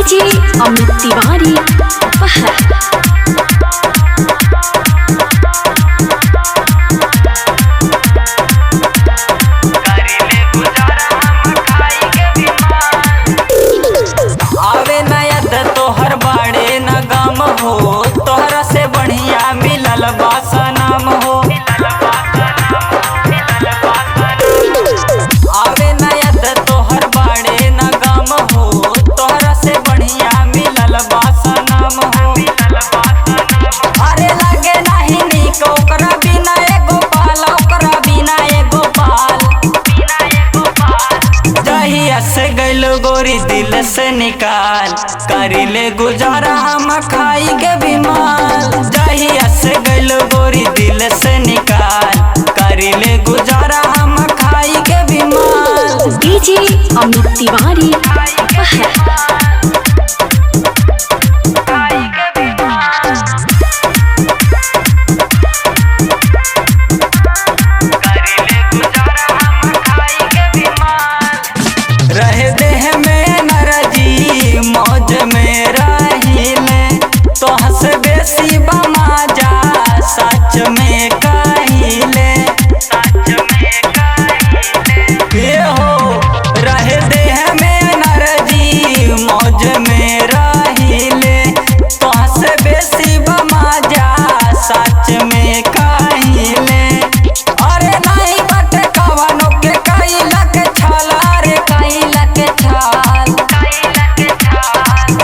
DJ Amit Tiwari पहल। तोहर बाड़े न गम हो, तोहरा से बढ़िया मिलल बासा नाम हो। आवे न याद तोहर बाड़े न गम हो, तोहरा से बढ़िया मिलल बासा नाम हो। अरे लगे नहीं नीक ओकरा बिना एगो पाल, ओकरा बिना एगो पाल। जहिया से गइल गोरी दिल से निकाल, करिले गुजारा हम खाई के बीमार। जहिया से गइल गोरी दिल से निकाल, करिले गुजारा हम खाई के बीमार। डीजे अमित तिवारी पहल। रहे देह में नरजी मौज में रहिले, तो हंस बेसी बमा जा सच में कहिले। ये हो रहे देह में नरजी मौज में रहिले, तो हंस बेसी बमा जा सच में कहिले। अरे नहीं बट कवनो के कैला के छाल, अरे कैला के छाल।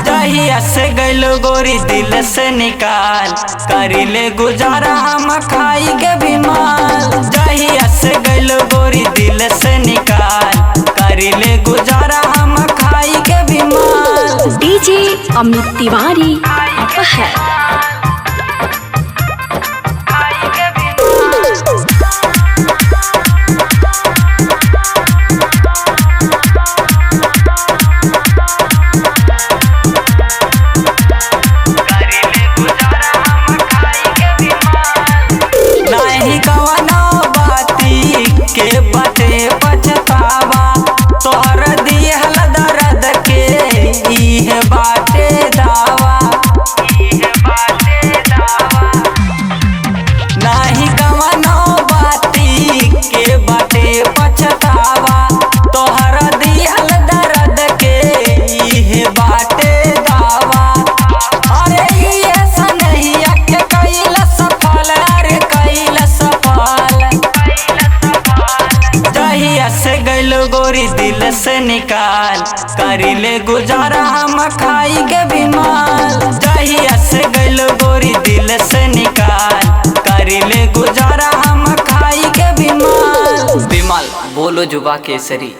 जहिया से गइल गोरी दिल से निकाल, करिले गुजारा हम खाई के बीमार। जहिया से गइल गोरी दिल से निकाल, करिले गुजारा हम खाई के बीमार। डीजे अमित तिवारी पहल। नहीं कवनो बाती के बटे पछतावा, तोहर दिहल दर्द के इहे बाटे दावा। नहीं कवनो बाती के बटे पछतावा, तोहर दिहल दर्द के इहे बाटे दावा। अरे ये सनहिया के कैल सफल, अरे कैल सफल। जहिया से गइल गोरी दिल से निकाल, करिले गुजारा हम खाई के बीमार। जहिया से गइल गोरी दिल से निकाल, करिले गुजारा हम खाई के बीमार। बिमल बोलो जुबा केसरी।